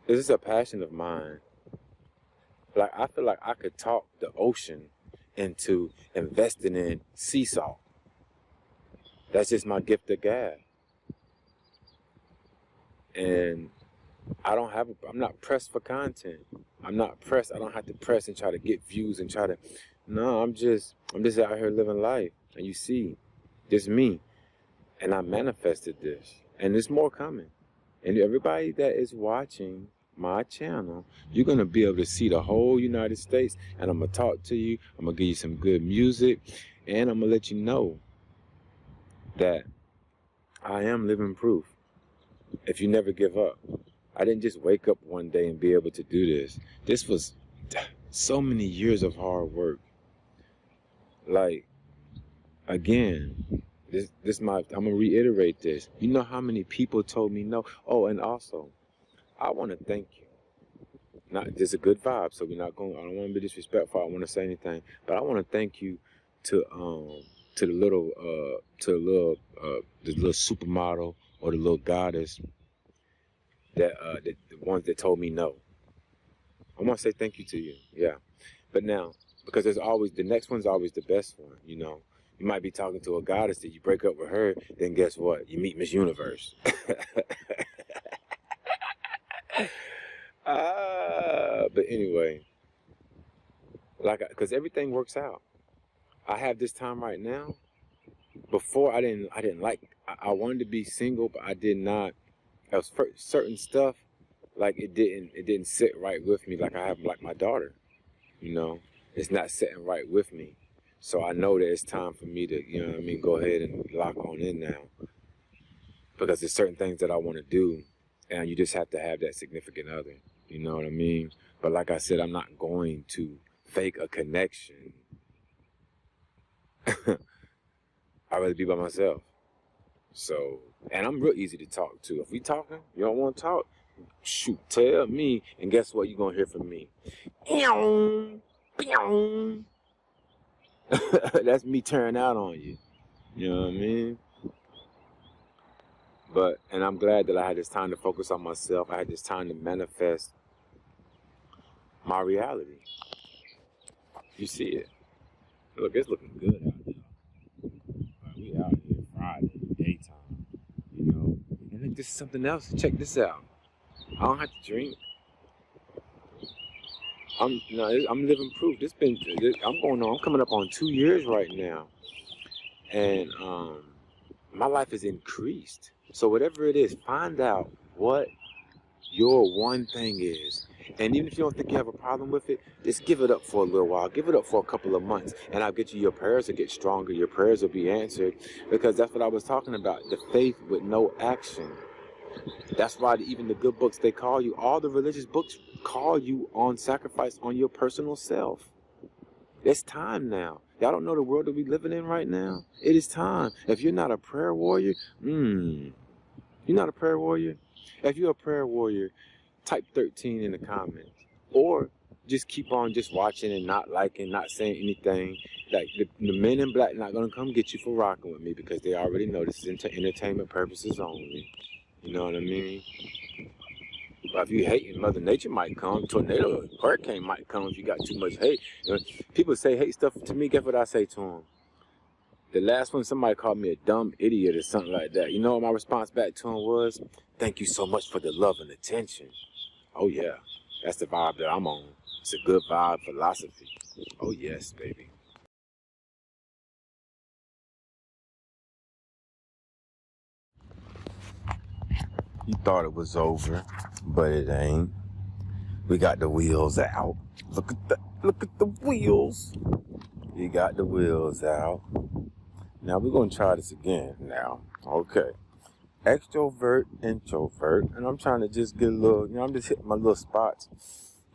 this is a passion of mine. Like, I feel like I could talk the ocean into investing in sea salt. That's just my gift of gab. And I'm not pressed for content. I'm not pressed. I don't have to press and try to get views and no, I'm just out here living life. And you see, this me. And I manifested this. And there's more coming. And everybody that is watching my channel, you're going to be able to see the whole United States. And I'm going to talk to you. I'm going to give you some good music. And I'm going to let you know that I am living proof. If you never give up. I didn't just wake up one day and be able to do this. This was so many years of hard work. Like, again, I'm going to reiterate this. You know how many people told me no? Oh, and also, I want to thank you. There's a good vibe, so I don't want to be disrespectful. I don't want to say anything, but I want to thank you to the little supermodel or the little goddess the ones that told me no. I want to say thank you to you, yeah. But now, because the next one's always the best one, you know. You might be talking to a goddess that you break up with her, then guess what? You meet Miss Universe. But anyway, because everything works out. I have this time right now. Before I wanted to be single, but I did not. There was certain stuff, like it didn't sit right with me. Like I have like my daughter, you know, it's not sitting right with me. So I know that it's time for me to, you know what I mean, go ahead and lock on in now. Because there's certain things that I want to do, and you just have to have that significant other. You know what I mean? But like I said, I'm not going to fake a connection. I'd rather be by myself. So, and I'm real easy to talk to. If we talking, you don't want to talk, shoot, tell me, and guess what? You're going to hear from me. That's me tearing out on you. You know what I mean? And I'm glad that I had this time to focus on myself. I had this time to manifest my reality. You see it. Look, it's looking good out here. We out here Friday, daytime, you know. And look, this is something else. Check this out. I don't have to drink. I'm living proof. I'm coming up on 2 years right now. And my life has increased. So whatever it is, find out what your one thing is. And even if you don't think you have a problem with it, just give it up for a little while. Give it up for a couple of months. And I'll get you, your prayers will get stronger. Your prayers will be answered. Because that's what I was talking about. The faith with no action. That's why even the good books, they call you, all the religious books call you on sacrifice on your personal self. It's time now. Y'all don't know the world that we're living in right now? It is time. If you're not a prayer warrior, you're not a prayer warrior? If you're a prayer warrior, type 13 in the comments. Or just keep on just watching and not liking, not saying anything. Like the men in black not going to come get you for rocking with me because they already know this is entertainment purposes only. You know what I mean? If you hate, Mother Nature might come. Tornado, hurricane might come if you got too much hate. You know, people say hate stuff to me. Guess what I say to them? The last one, somebody called me a dumb idiot or something like that. You know what my response back to him was? Thank you so much for the love and attention. Oh yeah, that's the vibe that I'm on. It's a good vibe philosophy. Oh yes, baby. You thought it was over, but it ain't. We got the wheels out. Look at the wheels. We got the wheels out. Now we're gonna try this again now. Okay. Extrovert, introvert, and I'm trying to just get a little, I'm just hitting my little spots,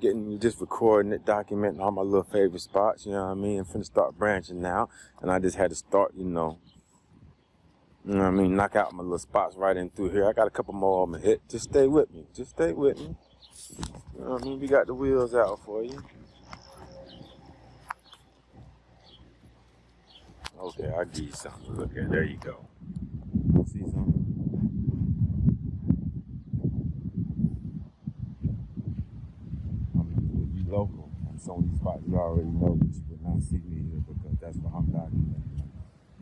just recording it, documenting all my little favorite spots, you know what I mean? I'm finna start branching now, and I just had to start, knock out my little spots right in through here. I got a couple more of them to hit. Just stay with me. You know what I mean? We got the wheels out for you. Okay, I'll give you something to look at. There you go. See something? If you local, on some of these spots you already know that you would not see me here because that's what I'm documenting.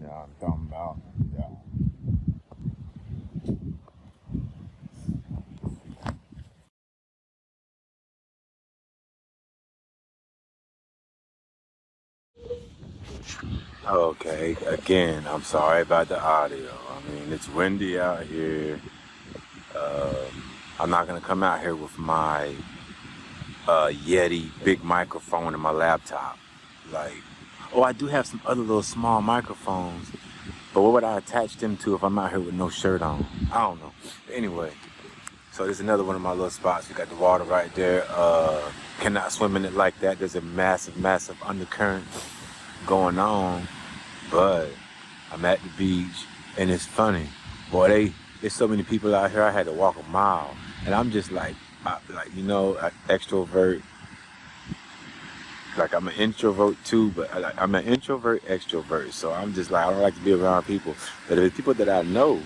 Yeah, I'm talking about. Yeah. Okay, again, I'm sorry about the audio. I mean, it's windy out here. I'm not gonna come out here with my Yeti big microphone and my laptop. I do have some other little small microphones, but what would I attach them to if I'm out here with no shirt on? I don't know. But anyway, so there's another one of my little spots. We got the water right there. Cannot swim in it like that. There's a massive undercurrent going on, but I'm at the beach and it's funny. Boy, there's so many people out here. I had to walk a mile, and I'm just extrovert. Like I'm an introvert too, but I'm an introvert extrovert. So I'm just like, I don't like to be around people. But if it's people that I know,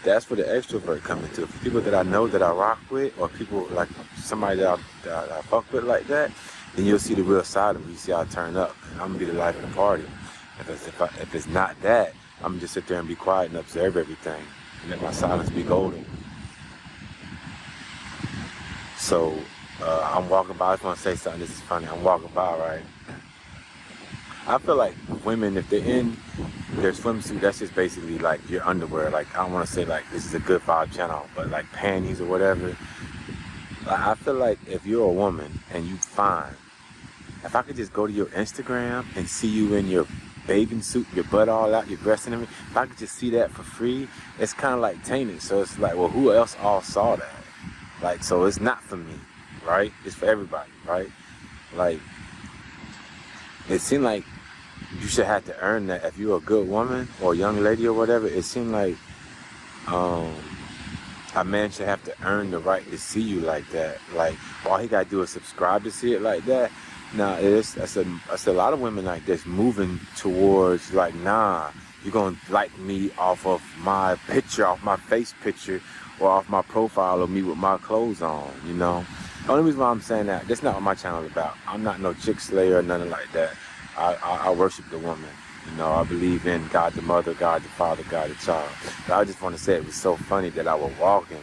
that's where the extrovert coming to. If it's people that I know that I rock with, or people like somebody that I fuck with like that, then you'll see the real side of me. You see how I turn up, and I'm gonna be the life of the party. If it's not that, I'm gonna just sit there and be quiet and observe everything, and let my silence be golden. So I'm walking by. I just want to say something. This is funny. I'm walking by, right? I feel like women, if they're in their swimsuit, that's just basically like your underwear. Like, I don't want to say like this is a good vibe channel, but like panties or whatever. I feel like if you're a woman and you fine, if I could just go to your Instagram and see you in your bathing suit, your butt all out, your breasts and everything, if I could just see that for free, it's kind of like tainted. So it's like, well, who else all saw that? Like, so it's not for me, right? It's for everybody, right? Like, it seemed like you should have to earn that. If you're a good woman or a young lady or whatever, it seemed like a man should have to earn the right to see you like that. Like, all he gotta do is subscribe to see it like that. Nah, that's a lot of women like this moving towards like, nah, you're gonna like me off of my picture, off my face picture, or off my profile of me with my clothes on, you know? The only reason why I'm saying that's not what my channel is about. I'm not no chick slayer or nothing like that. I worship the woman. You know, I believe in God the mother, God the father, God the child. But I just want to say it was so funny that I was walking,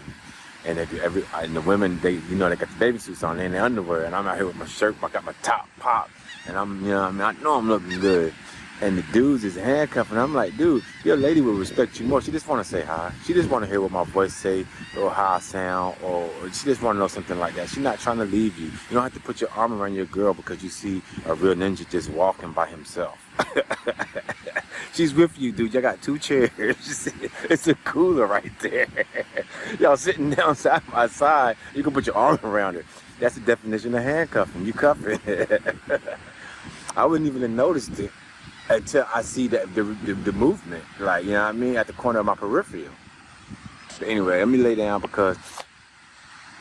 and and the women, they got the baby suits on, they in their underwear, and I'm out here with my shirt, I got my top popped, and I know I'm looking good. And the dudes is handcuffing. I'm like, dude, your lady will respect you more. She just want to say hi. She just want to hear what my voice say, or how I sound, or she just want to know something like that. She's not trying to leave you. You don't have to put your arm around your girl because you see a real ninja just walking by himself. She's with you, dude. Y'all got 2 chairs. It's a cooler right there. Y'all sitting down side by side. You can put your arm around her. That's the definition of handcuffing. You cuff it. I wouldn't even have noticed it until I see the movement, like, you know what I mean, at the corner of my peripheral. But anyway, let me lay down because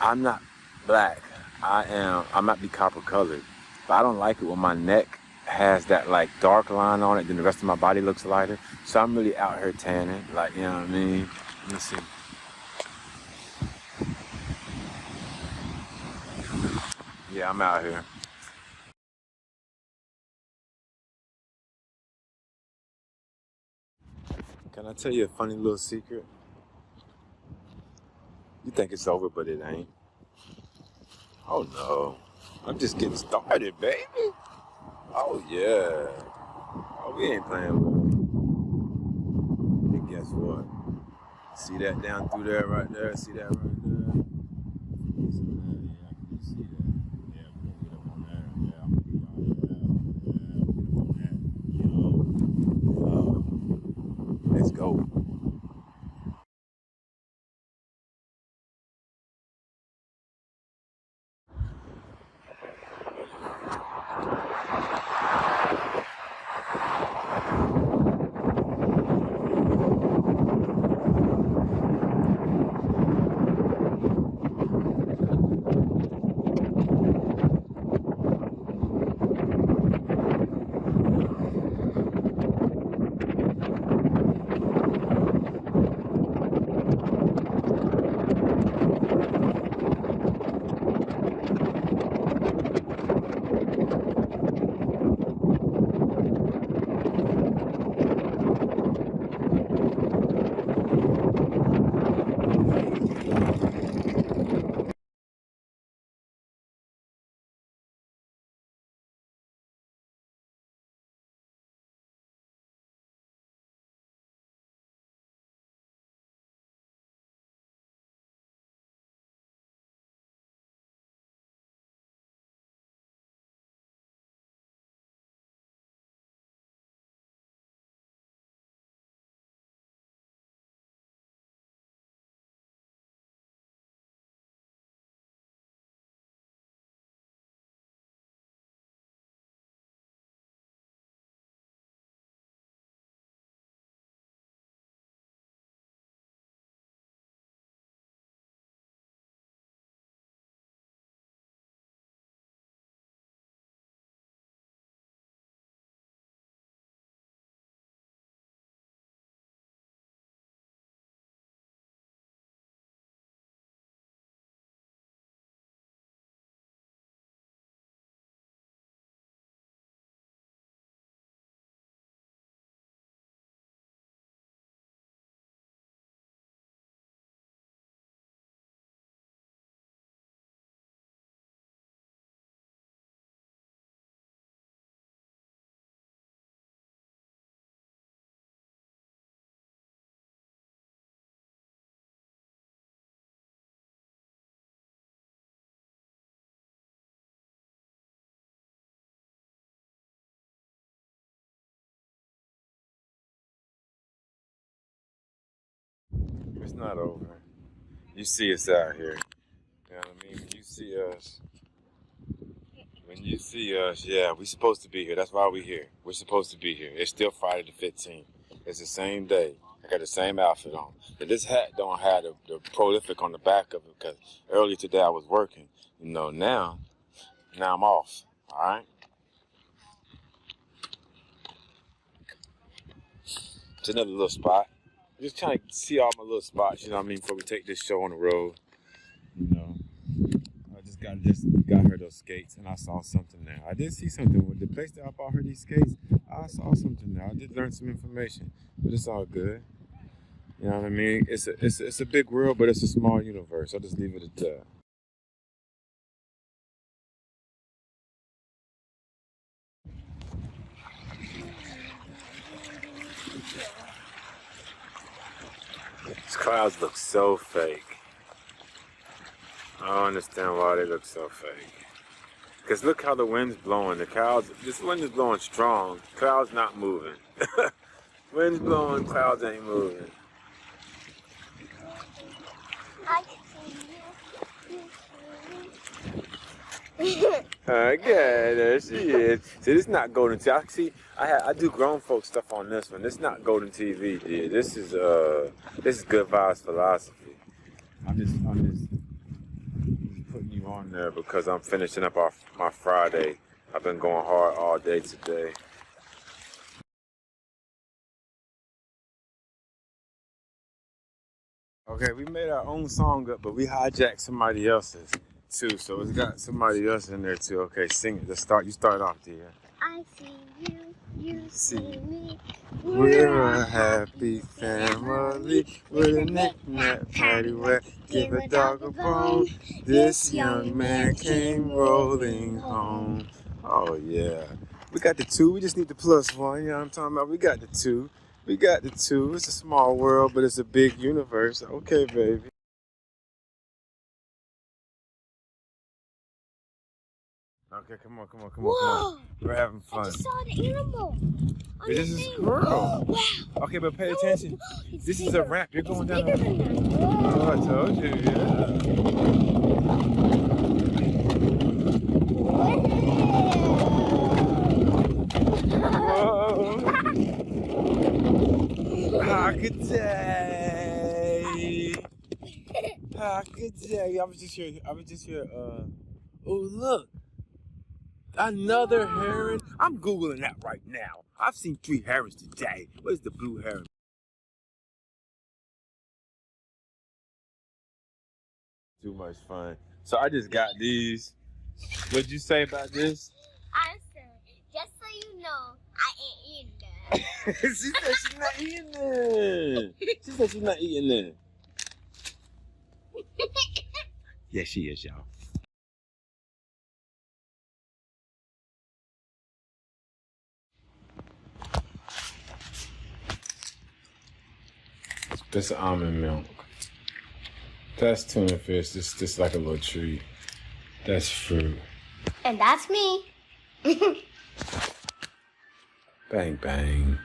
I'm not black. I might be copper colored, but I don't like it when my neck has that like dark line on it, then the rest of my body looks lighter. So I'm really out here tanning, like, you know what I mean? Let me see. Yeah, I'm out here. Can I tell you a funny little secret? You think it's over, but it ain't. Oh no. I'm just getting started, baby. Oh yeah. Oh, we ain't playing with it. And guess what? See that down through there right there? See that right there? Yeah, I can just see that. Yeah, we're gonna get up on there. Yeah, I'm gonna get on that. Let's go. It's not over. You see us out here. You know what I mean? When you see us, yeah, we supposed to be here. That's why we here. We're supposed to be here. It's still Friday the 15th. It's the same day. I got the same outfit on. But this hat don't have the prolific on the back of it because earlier today I was working. You know, now I'm off. All right? It's another little spot. Just trying to see all my little spots, you know what I mean, before we take this show on the road. You know, I just got her those skates, and I saw something there. I did see something with the place that I bought her these skates. I saw something there. I did learn some information, but it's all good. You know what I mean? It's a big world, but it's a small universe. I'll just leave it at that. These clouds look so fake. I don't understand why they look so fake. Because look how the wind's blowing. This wind is blowing strong. Clouds not moving. Wind's blowing, clouds ain't moving. Okay, there she is. See, this is not golden TV. I do grown folk stuff on this one. This is not golden TV, dude. This is good vibes philosophy. I'm just putting you on there because I'm finishing up my Friday. I've been going hard all day today. Okay, we made our own song up, but we hijacked somebody else's. too, so it's got somebody else in there too. Okay, sing it. Let's start. You start off there.
I see you, you see me.
We're a happy family. We're a knick-knack, paddywhack. Give a dog a bone. This young man came rolling home. Oh yeah. We got the two. We just need the plus one. You know what I'm talking about? We got the two. We got the two. It's a small world, but it's a big universe. Okay, baby. Okay, come on. We're having fun.
I just saw the animal.
This is a squirrel.
Wow.
Okay, but pay attention. This is a ramp. You're going down.
Bigger than that.
Oh, I told you, yeah. Whoa. How good day. How good day. I was just here. Oh, look. Another heron. I'm Googling that right now. I've seen 3 herons today. Where's the blue heron? Too much fun. So I just got these. What'd you say about this?
I said, just so you know, I ain't eating that.
She said she's not eating it. She said she's not eating it. Yeah, she is, y'all. This almond milk. That's tuna fish. This like a little treat. That's fruit.
And that's me.
Bang, bang.